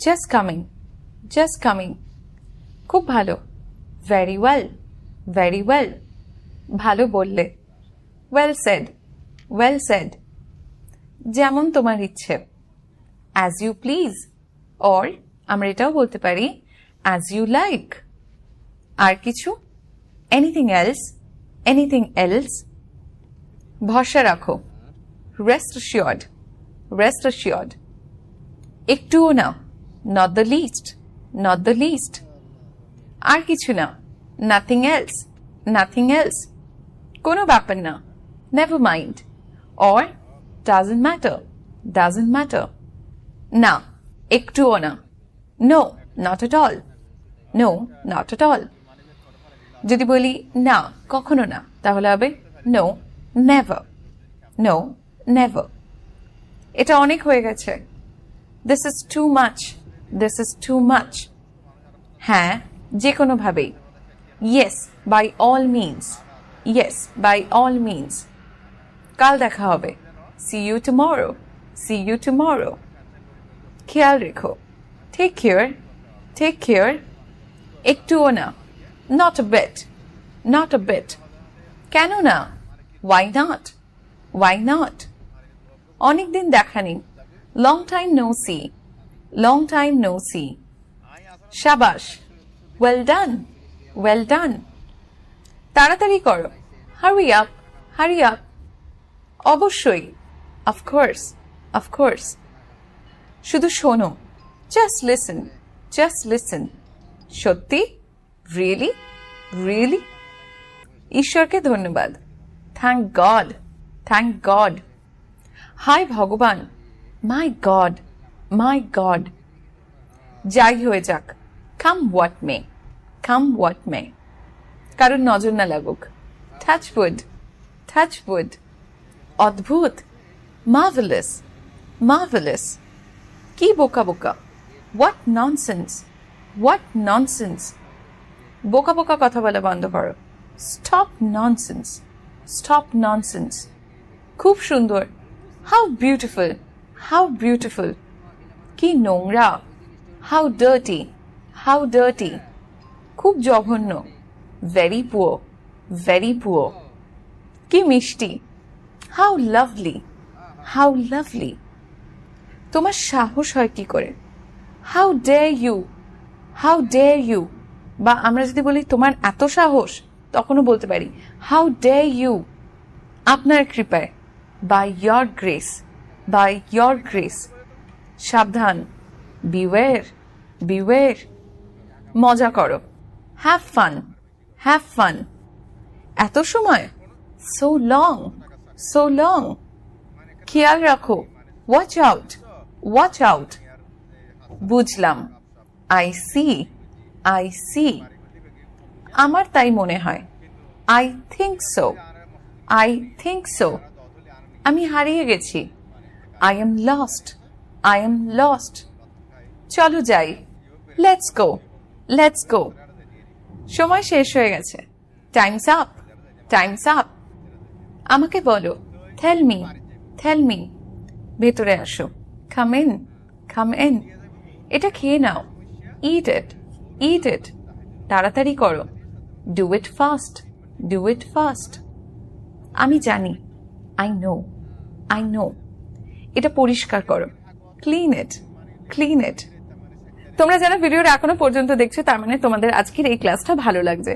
Just coming. Just coming. খুব ভালো. Very well. Very well. ভালো বললে. Well said. Well said. যেমন তোমার ইচ্ছে. As you please. Or আমরা এটাও বলতে পারি as you like. আর কিছু? Anything else? Anything else? ভরসা রাখো. Rest assured. Rest assured. একটুও না. Not the least. Not the least. আর কিছু না. Nothing else. Nothing else. কোনো ব্যাপার না. Never mind. Or doesn't matter. Doesn't matter. না. একটুও না. No, not at all. No, not at all. যদি বলি না কখনো না তাহলে হবে no, never. No, never. এটা অনেক হয়ে গেছে. This is too much. This is too much. হ্যাঁ যে কোনো ভাবেই. Yes, by all means. Yes, by all means. কাল দেখা হবে. See you tomorrow. See you tomorrow. খেয়াল রেখো. Take care. Take care. একটুও না. Not a bit. Not a bit. কেন না? Why not? Why not? অনেক দিন দেখা নেই. Long time no see. Long time no see. শাবাশ. Well done. Well done. তাড়াতাড়ি করো. Hurry up. Hurry up. অবশ্যই. Of course. Of course. শুধু শোনো. Just listen. Just listen. সত্যি? Really? Really? ঈশ্বরকে ধন্যবাদ. Thank God. Thank God. হায় ভগবান. My God. My God. যাই হয়ে যাক. Come what may. Come what may. কারণ নজর না লাগুক. Touch wood. Touch wood. অদ্ভুত. Marvelous. Marvelous. কি বোকা বোকা. What nonsense. What nonsense. বোকা বোকা কথা বলা বন্ধ করো. Stop nonsense. Stop nonsense. খুব সুন্দর. How beautiful. How beautiful. কি নোংরা. How dirty. How dirty. খুব জঘন্য. Very poor. Very poor. কি মিষ্টি. How lovely. How lovely. তোমার সাহস হয় কি করে. How dare you. How dare you. বা আমরা যদি বলি তোমার এত সাহস তখনও বলতে পারি How dare you. আপনার কৃপায়. By your grace. By your grace. সাবধান. Beware. Beware. মজা করো. Have fun. Have fun. এত সময়. So long. So long. খেয়াল রাখো. Watch out. Watch out. বুঝলাম. I see. I see. আমার তাই মনে হয়. I think so. I think so. আমি হারিয়ে গেছি. I am lost. I am lost. চলো যাই. Let's go. Let's go. সময় শেষ হয়ে গেছে. Time's up. Time's up. আমাকে বলো. Tell me. Tell me. ভেতরে আসো. Come in. Come in. এটা খেয়ে নাও. Eat it. Eat it. তাড়াতাড়ি করো. Do it fast. Do it fast. আমি জানি. I know. I know. এটা পরিষ্কার করো. Clean it. Clean it. তোমরা যারা ভিডিওটা এখনো পর্যন্ত দেখছো তার মানে তোমাদের আজকের এই ক্লাসটা ভালো লাগছে।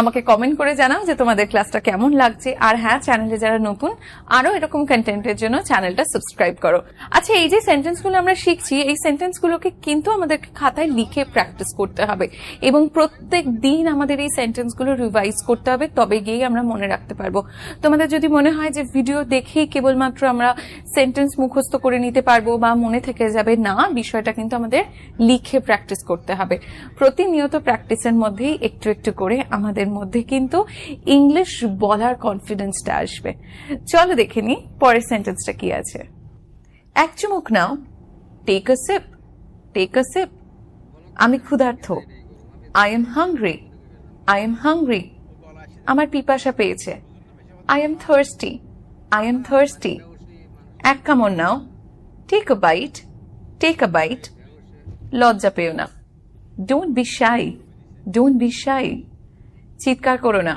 আমাকে কমেন্ট করে জানাও যে তোমাদের ক্লাসটা কেমন লাগছে। আর হ্যাঁ, চ্যানেলে যারা নতুন আরো এরকম কন্টেন্টের জন্য চ্যানেলটা সাবস্ক্রাইব করো। আচ্ছা, এই যে সেন্টেন্সগুলো আমরা শিখছি, এই সেন্টেন্সগুলোকে কিন্তু আমাদেরকে খাতায় লিখে প্র্যাকটিস করতে হবে এবং প্রত্যেক দিন আমাদের এই সেন্টেন্সগুলো রিভাইজ করতে হবে, তবে গিয়েই আমরা মনে রাখতে পারবো। তোমাদের যদি মনে হয় যে ভিডিও দেখেই কেবলমাত্র আমরা সেন্টেন্স মুখস্থ করে নিতে পারবো বা মনে থেকে যাবে, না, বিষয়টা কিন্তু আমাদের লিখে প্র্যাকটিস করতে হবে। প্রতিনিয়ত প্র্যাকটিসের মধ্যেই একটু একটু করে আমাদের মধ্যে কিন্তু ইংলিশ বলার কনফিডেন্সটা আসবে। চলো দেখে নি পরের সেন্টেন্সটা কি আছে। এক চুমুক নাও। Take a sip. Take a sip. আমি ক্ষুধার্ত। I am hungry. I am hungry. আমার পিপাসা পেয়েছে। I am thirsty. I am thirsty. এক কামড় নাও। Take a bite. Take a bite. লজ্জা পেও না। Don't be shy, don't be shy. চিৎকার করো না।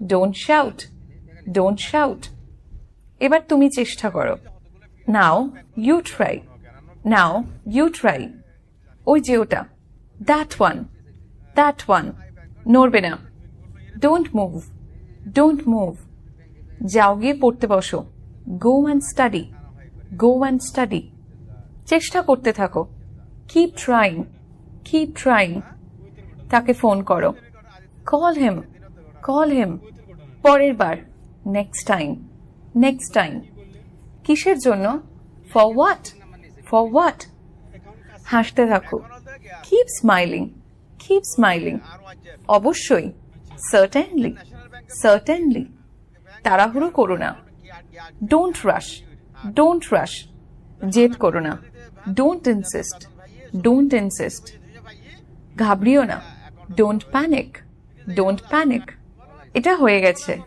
Don't shout, don't shout. এবার তুমি চেষ্টা করো। Now you try, now you try. ওই যে ওটা, দ্যাট ওয়ান, দ্যাট ওয়ান। নড়বে না। Don't move, don't move. যাও গিয়ে পড়তে বসো। Go and study, go and study. চেষ্টা করতে থাকো। Keep trying, keep trying. তাকে ফোন করো। Call him, call him. পরের বার, নেক্সট টাইম, নেক্সট টাইম। কিসের জন্য? For what, for what. হাসতে থাকো। Keep smiling, keep smiling. অবশ্যই, সার্টেনলি, সার্টেনলি। তাড়াহুড়ো করো না। Don't rush, don't rush. জেদ করো না। Don't insist, don't insist. ঘাবড়িও না। Don't panic, don't panic. এটা হয়ে গেছে।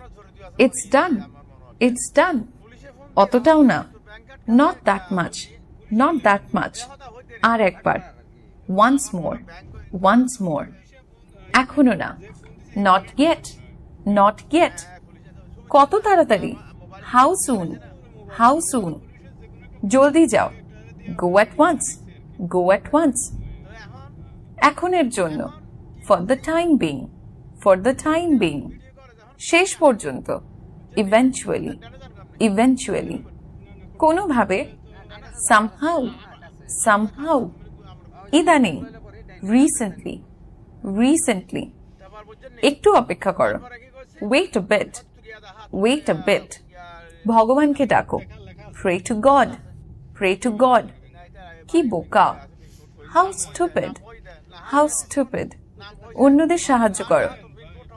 It's done, it's done. অতটাও না। Not that much, not that much. আর একবার। Once more, once more. এখনো না। Not yet, not yet. কত তাড়াতাড়ি? How soon, how soon. জলদি যাও। Go at once, go at once. এখনের জন্য। For the time being, for the time being. শেষ পর্যন্ত। Eventually, eventually. কোনোভাবে। Somehow, somehow. ইদানিং। Recently, recently. একটু অপেক্ষা করো। Wait a bit, wait a bit. ভগবানকে ডাকো। Pray to God, pray to God. কি বোকা। How stupid, how stupid. অন্যদের সাহায্য করো।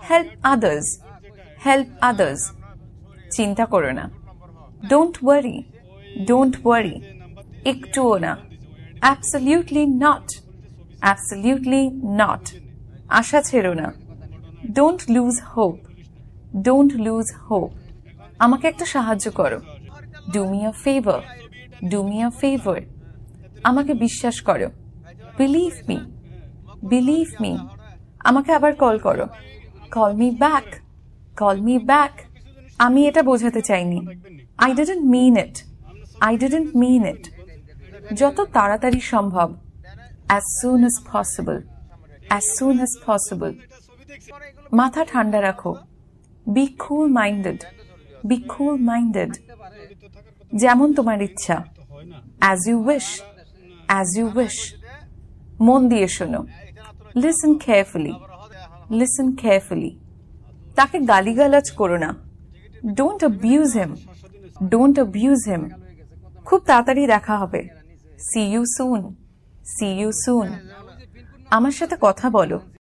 Help others, help others. চিন্তা করো না। Don't worry, don't worry. একটুও না। Absolutely not, absolutely not. আশা ছেড়ো না। Don't lose hope, don't lose hope. আমাকে একটা সাহায্য করো। Do me a favour, do me a favour. আমাকে বিশ্বাস করো। Believe me, believe me. আমাকে আবার কল করো। Call me back, call me back. আমি এটা বোঝাতে চাইনি। I didn't mean it, I didn't mean it. যত তাড়াতাড়ি সম্ভব। As soon as possible, as soon as possible. মাথা ঠান্ডা রাখো। Be cool minded, be cool minded. যেমন তোমার ইচ্ছা। As you wish, as you wish. মন দিয়ে শোনো। Listen carefully, listen carefully. তাকে গালিগালাজ করো না। Don't abuse him, don't abuse him. খুব তাড়াতাড়ি দেখা হবে। See you soon, see you সুন। আমার সাথে কথা বলো।